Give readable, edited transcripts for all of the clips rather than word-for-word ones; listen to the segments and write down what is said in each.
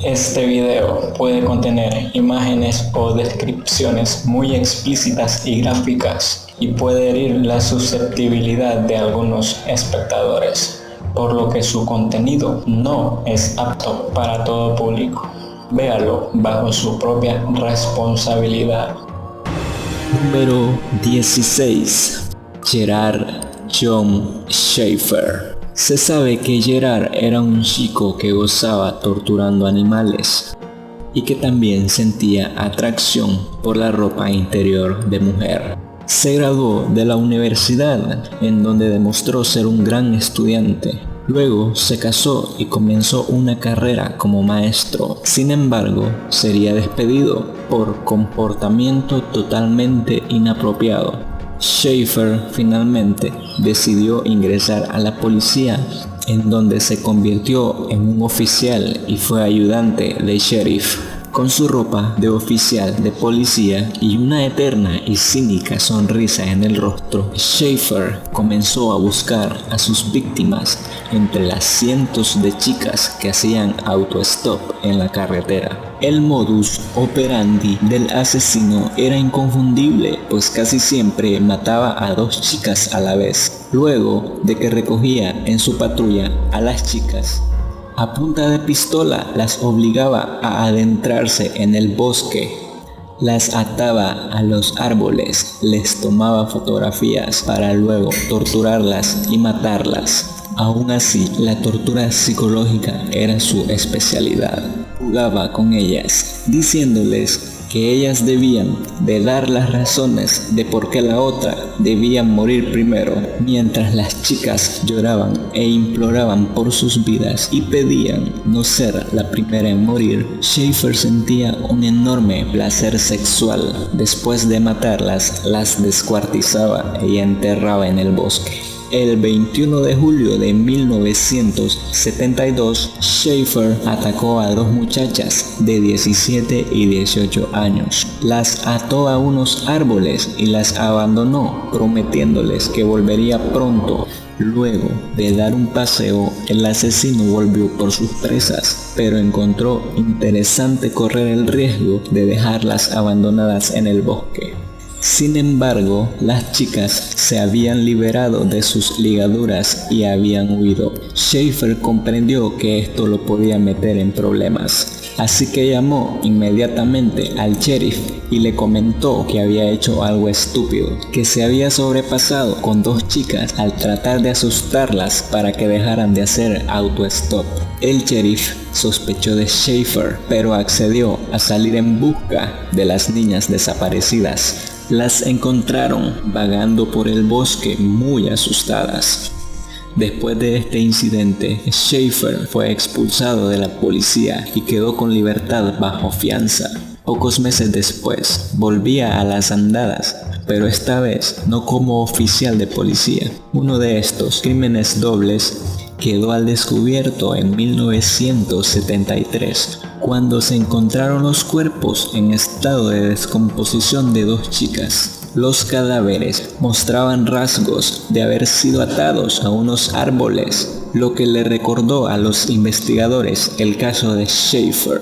Este video puede contener imágenes o descripciones muy explícitas y gráficas y puede herir la susceptibilidad de algunos espectadores, por lo que su contenido no es apto para todo público. Véalo bajo su propia responsabilidad. Número 16. Gerard John Schaefer. Se sabe que Gerard era un chico que gozaba torturando animales y que también sentía atracción por la ropa interior de mujer. Se graduó de la universidad, en donde demostró ser un gran estudiante. Luego se casó y comenzó una carrera como maestro. Sin embargo, sería despedido por comportamiento totalmente inapropiado. Schaefer finalmente decidió ingresar a la policía, en donde se convirtió en un oficial y fue ayudante de sheriff. Con su ropa de oficial de policía y una eterna y cínica sonrisa en el rostro, Schaefer comenzó a buscar a sus víctimas entre las cientos de chicas que hacían autostop en la carretera. El modus operandi del asesino era inconfundible, pues casi siempre mataba a 2 chicas a la vez. Luego de que recogía en su patrulla a las chicas, a punta de pistola las obligaba a adentrarse en el bosque, las ataba a los árboles, les tomaba fotografías para luego torturarlas y matarlas. Aún así, la tortura psicológica era su especialidad. Jugaba con ellas, diciéndoles que ellas debían de dar las razones de por qué la otra debía morir primero, mientras las chicas lloraban e imploraban por sus vidas y pedían no ser la primera en morir. Schaefer sentía un enorme placer sexual. Después de matarlas, las descuartizaba y enterraba en el bosque. El 21 de julio de 1972, Schaefer atacó a 2 muchachas de 17 y 18 años. Las ató a unos árboles y las abandonó, prometiéndoles que volvería pronto. Luego de dar un paseo, el asesino volvió por sus presas, pero encontró interesante correr el riesgo de dejarlas abandonadas en el bosque. Sin embargo, las chicas se habían liberado de sus ligaduras y habían huido. Schaefer comprendió que esto lo podía meter en problemas, así que llamó inmediatamente al sheriff y le comentó que había hecho algo estúpido, que se había sobrepasado con 2 chicas al tratar de asustarlas para que dejaran de hacer autostop. El sheriff sospechó de Schaefer, pero accedió a salir en busca de las niñas desaparecidas. Las encontraron vagando por el bosque muy asustadas. Después de este incidente, Schaefer fue expulsado de la policía y quedó con libertad bajo fianza. Pocos meses después, volvía a las andadas, pero esta vez no como oficial de policía. Uno de estos crímenes dobles quedó al descubierto en 1973, cuando se encontraron los cuerpos en estado de descomposición de 2 chicas. Los cadáveres mostraban rasgos de haber sido atados a unos árboles, lo que le recordó a los investigadores el caso de Schaefer.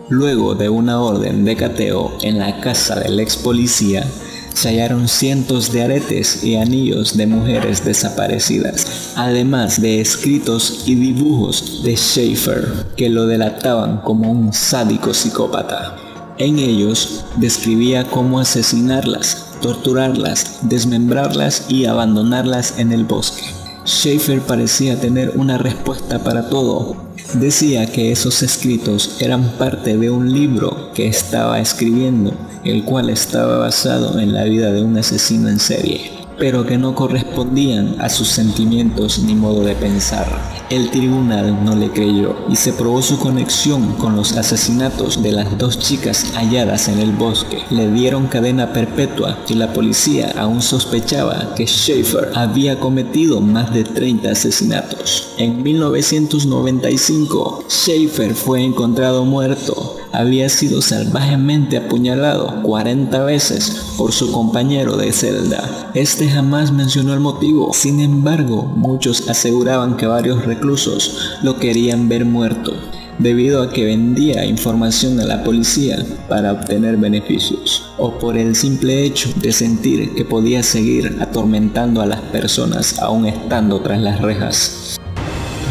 Luego de una orden de cateo en la casa del ex policía, se hallaron cientos de aretes y anillos de mujeres desaparecidas, además de escritos y dibujos de Schaefer que lo delataban como un sádico psicópata. En ellos describía cómo asesinarlas, torturarlas, desmembrarlas y abandonarlas en el bosque. Schaefer parecía tener una respuesta para todo. Decía que esos escritos eran parte de un libro que estaba escribiendo, el cual estaba basado en la vida de un asesino en serie, pero que no correspondían a sus sentimientos ni modo de pensar. El tribunal no le creyó y se probó su conexión con los asesinatos de las 2 chicas halladas en el bosque. Le dieron cadena perpetua y la policía aún sospechaba que Schaefer había cometido más de 30 asesinatos. En 1995, Schaefer fue encontrado muerto. Había sido salvajemente apuñalado 40 veces por su compañero de celda. Este jamás mencionó el motivo. Sin embargo, muchos aseguraban que varios reclusos lo querían ver muerto. debido a que vendía información a la policía para obtener beneficios, o por el simple hecho de sentir que podía seguir atormentando a las personas aún estando tras las rejas.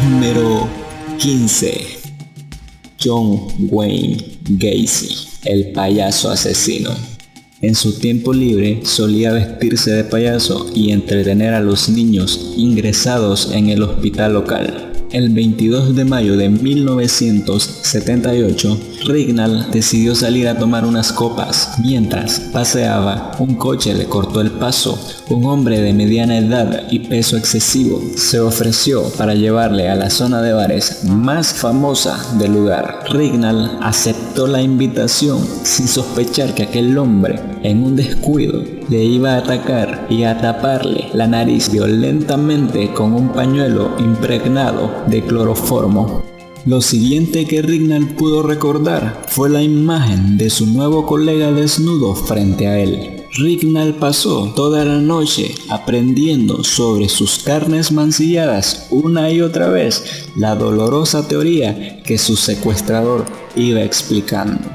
Número 15. John Wayne Gacy, el payaso asesino. En su tiempo libre solía vestirse de payaso y entretener a los niños ingresados en el hospital local. El 22 de mayo de 1978, Rignall decidió salir a tomar unas copas. Mientras paseaba, un coche le cortó el paso. Un hombre de mediana edad y peso excesivo se ofreció para llevarle a la zona de bares más famosa del lugar. Rignall aceptó la invitación sin sospechar que aquel hombre, en un descuido, le iba a atacar y a taparle la nariz violentamente con un pañuelo impregnado de cloroformo. Lo siguiente que Rignall pudo recordar fue la imagen de su nuevo colega desnudo frente a él. Rignall pasó toda la noche aprendiendo sobre sus carnes mancilladas una y otra vez la dolorosa teoría que su secuestrador iba explicando.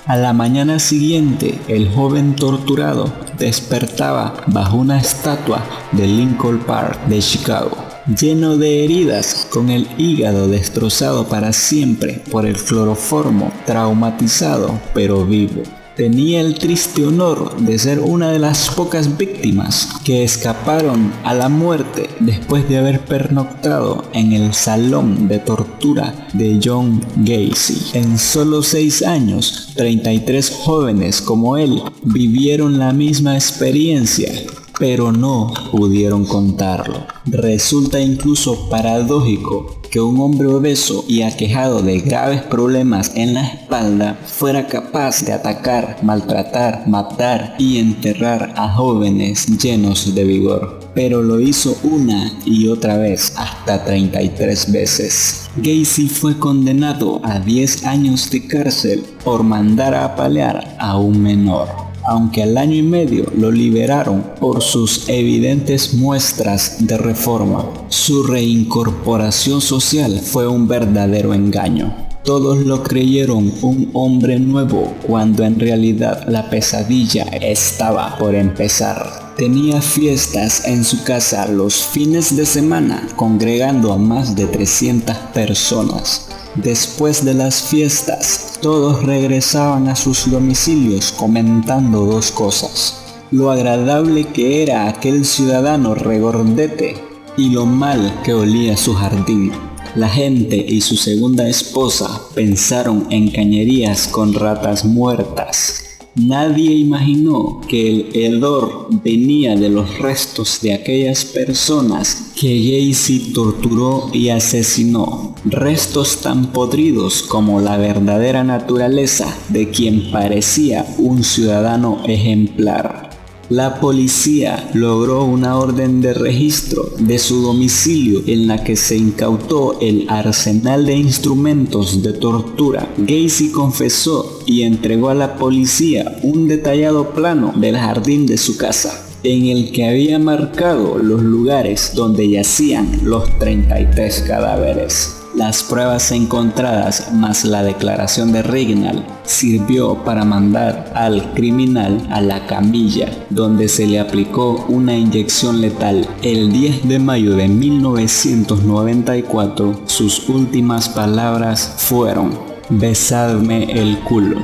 A la mañana siguiente, el joven torturado despertaba bajo una estatua de Lincoln Park de Chicago, lleno de heridas, con el hígado destrozado para siempre por el cloroformo, traumatizado pero vivo. Tenía el triste honor de ser una de las pocas víctimas que escaparon a la muerte después de haber pernoctado en el salón de tortura de John Gacy. En solo 6 años, 33 jóvenes como él vivieron la misma experiencia, pero no pudieron contarlo. Resulta incluso paradójico que un hombre obeso y aquejado de graves problemas en la espalda fuera capaz de atacar, maltratar, matar y enterrar a jóvenes llenos de vigor. Pero lo hizo una y otra vez, hasta 33 veces. Gacy fue condenado a 10 años de cárcel por mandar a apalear a un menor, aunque al año y medio lo liberaron por sus evidentes muestras de reforma. Su reincorporación social fue un verdadero engaño. Todos lo creyeron un hombre nuevo cuando en realidad la pesadilla estaba por empezar. Tenía fiestas en su casa los fines de semana, congregando a más de 300 personas. Después de las fiestas, todos regresaban a sus domicilios comentando 2 cosas: lo agradable que era aquel ciudadano regordete y lo mal que olía su jardín. La gente y su segunda esposa pensaron en cañerías con ratas muertas. Nadie imaginó que el hedor venía de los restos de aquellas personas que Gacy torturó y asesinó, restos tan podridos como la verdadera naturaleza de quien parecía un ciudadano ejemplar. La policía logró una orden de registro de su domicilio en la que se incautó el arsenal de instrumentos de tortura. Gacy confesó y entregó a la policía un detallado plano del jardín de su casa, en el que había marcado los lugares donde yacían los 33 cadáveres. Las pruebas encontradas más la declaración de Rignall sirvió para mandar al criminal a la camilla, donde se le aplicó una inyección letal. El 10 de mayo de 1994, sus últimas palabras fueron: "Besadme el culo".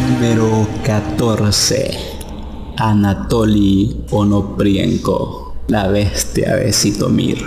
Número 14. Anatoly Onoprienko, la bestia de Zitomir.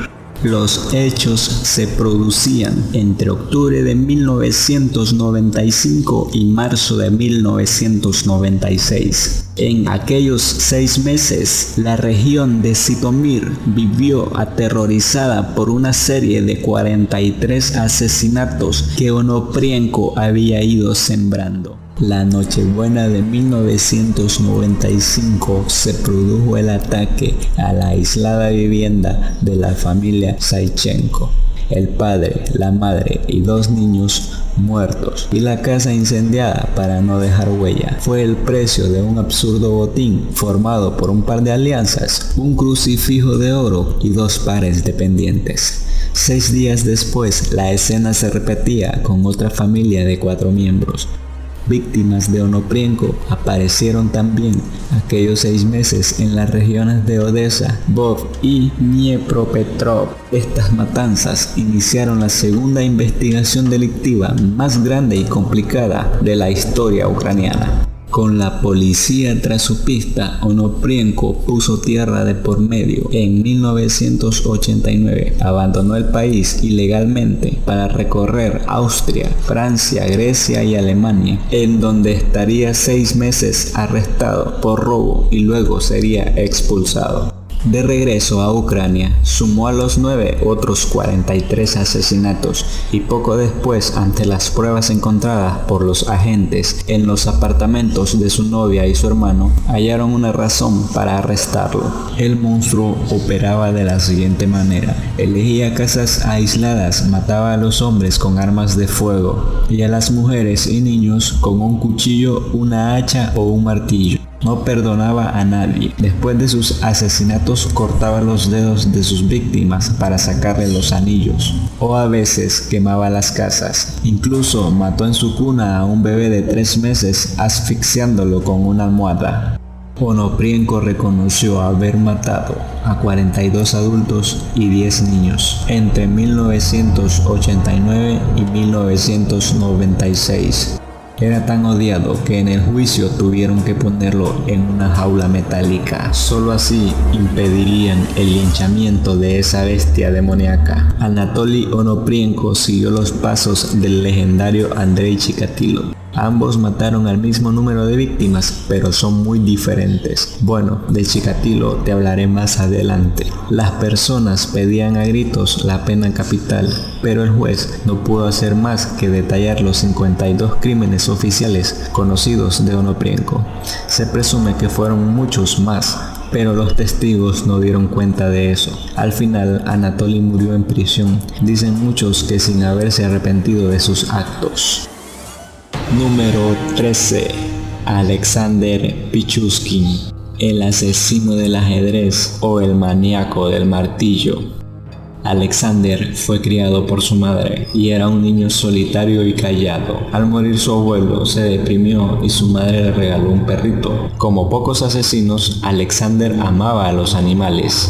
Los hechos se producían entre octubre de 1995 y marzo de 1996. En aquellos 6 meses, la región de Zitomir vivió aterrorizada por una serie de 43 asesinatos que Onoprienko había ido sembrando. La Nochebuena de 1995 se produjo el ataque a la aislada vivienda de la familia Zaichenko. El padre, la madre y 2 niños muertos y la casa incendiada para no dejar huella. Fue el precio de un absurdo botín formado por un par de alianzas, un crucifijo de oro y 2 pares de pendientes. 6 días después, la escena se repetía con otra familia de 4 miembros. Víctimas de Onoprienko aparecieron también aquellos 6 meses en las regiones de Odessa, Lvov y Dniepropetrovsk. Estas matanzas iniciaron la segunda investigación delictiva más grande y complicada de la historia ucraniana. Con la policía tras su pista, Onoprienko puso tierra de por medio. En 1989 abandonó el país ilegalmente para recorrer Austria, Francia, Grecia y Alemania, en donde estaría 6 meses arrestado por robo y luego sería expulsado. De regreso a Ucrania, sumó a los 9 otros 43 asesinatos y poco después, ante las pruebas encontradas por los agentes en los apartamentos de su novia y su hermano, hallaron una razón para arrestarlo. El monstruo operaba de la siguiente manera: elegía casas aisladas, mataba a los hombres con armas de fuego y a las mujeres y niños con un cuchillo, una hacha o un martillo. No perdonaba a nadie. Después de sus asesinatos cortaba los dedos de sus víctimas para sacarle los anillos, o a veces quemaba las casas. Incluso mató en su cuna a un bebé de 3 meses asfixiándolo con una almohada. Onoprienko reconoció haber matado a 42 adultos y 10 niños entre 1989 y 1996. Era tan odiado que en el juicio tuvieron que ponerlo en una jaula metálica. Solo así impedirían el linchamiento de esa bestia demoníaca. Anatoly Onoprienko siguió los pasos del legendario Andrei Chikatilo. Ambos mataron al mismo número de víctimas, pero son muy diferentes. Bueno, de Chikatilo te hablaré más adelante. Las personas pedían a gritos la pena capital, pero el juez no pudo hacer más que detallar los 52 crímenes oficiales conocidos de Onoprienko. Se presume que fueron muchos más, pero los testigos no dieron cuenta de eso. Al final, Anatoly murió en prisión. Dicen muchos que sin haberse arrepentido de sus actos. Número 13. Alexander Pichuskin, el asesino del ajedrez o el maníaco del martillo. Alexander fue criado por su madre y era un niño solitario y callado. Al morir su abuelo se deprimió y su madre le regaló un perrito. Como pocos asesinos, Alexander amaba a los animales.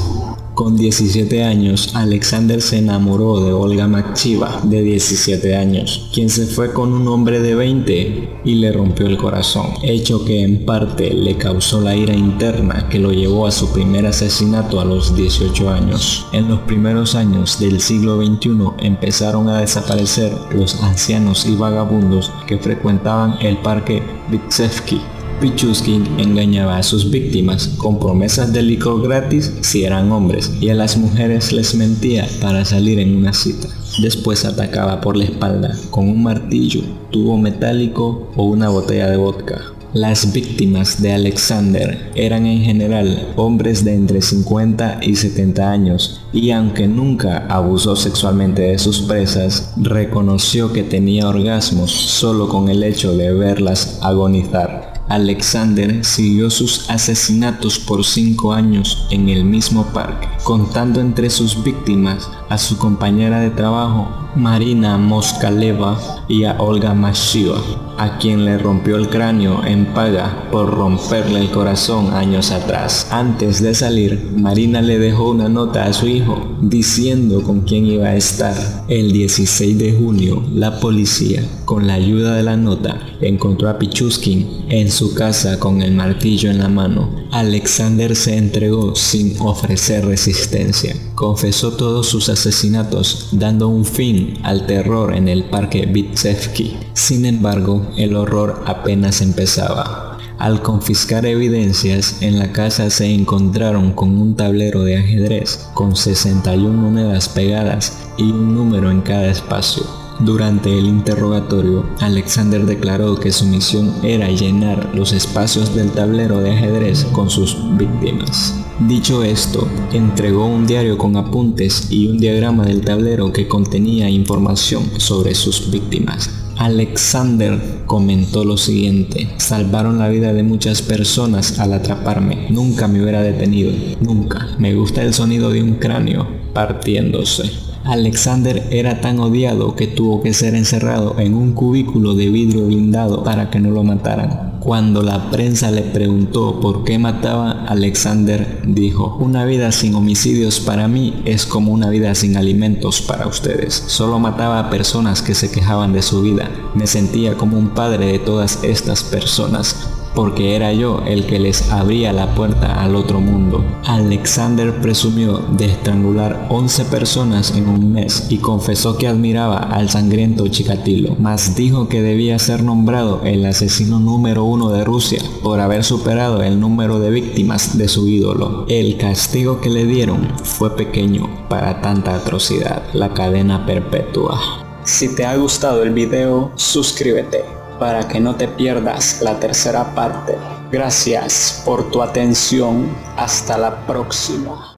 Con 17 años, Alexander se enamoró de Olga Makchiva, de 17 años, quien se fue con un hombre de 20 y le rompió el corazón, hecho que en parte le causó la ira interna que lo llevó a su primer asesinato a los 18 años. En los primeros años del siglo XXI empezaron a desaparecer los ancianos y vagabundos que frecuentaban el parque Vitsevsky. Pichuskin engañaba a sus víctimas con promesas de licor gratis si eran hombres y a las mujeres les mentía para salir en una cita. Después atacaba por la espalda con un martillo, tubo metálico o una botella de vodka. Las víctimas de Alexander eran en general hombres de entre 50 y 70 años y aunque nunca abusó sexualmente de sus presas, reconoció que tenía orgasmos solo con el hecho de verlas agonizar. Alexander siguió sus asesinatos por 5 años en el mismo parque, contando entre sus víctimas a su compañera de trabajo Marina Moskaleva y a Olga Makchiva, a quien le rompió el cráneo en paga por romperle el corazón años atrás. Antes de salir, Marina le dejó una nota a su hijo diciendo con quién iba a estar. El 16 de junio, la policía, con la ayuda de la nota, encontró a Pichuskin en su casa con el martillo en la mano. Alexander se entregó sin ofrecer resistencia. Confesó todos sus asesinatos, dando un fin al terror en el parque Vitsevsky. Sin embargo, el horror apenas empezaba. Al confiscar evidencias, en la casa se encontraron con un tablero de ajedrez con 61 monedas pegadas y un número en cada espacio. Durante el interrogatorio, Alexander declaró que su misión era llenar los espacios del tablero de ajedrez con sus víctimas. Dicho esto, entregó un diario con apuntes y un diagrama del tablero que contenía información sobre sus víctimas. Alexander comentó lo siguiente: salvaron la vida de muchas personas al atraparme. Nunca me hubiera detenido. Nunca. Me gusta el sonido de un cráneo partiéndose. Alexander era tan odiado que tuvo que ser encerrado en un cubículo de vidrio blindado para que no lo mataran. Cuando la prensa le preguntó por qué mataba, Alexander dijo: una vida sin homicidios para mí es como una vida sin alimentos para ustedes. Solo mataba a personas que se quejaban de su vida. Me sentía como un padre de todas estas personas, porque era yo el que les abría la puerta al otro mundo. Alexander presumió de estrangular 11 personas en un mes y confesó que admiraba al sangriento Chikatilo, mas dijo que debía ser nombrado el asesino número 1 de Rusia por haber superado el número de víctimas de su ídolo. El castigo que le dieron fue pequeño para tanta atrocidad: la cadena perpetua. Si te ha gustado el video, suscríbete para que no te pierdas la tercera parte. Gracias por tu atención. Hasta la próxima.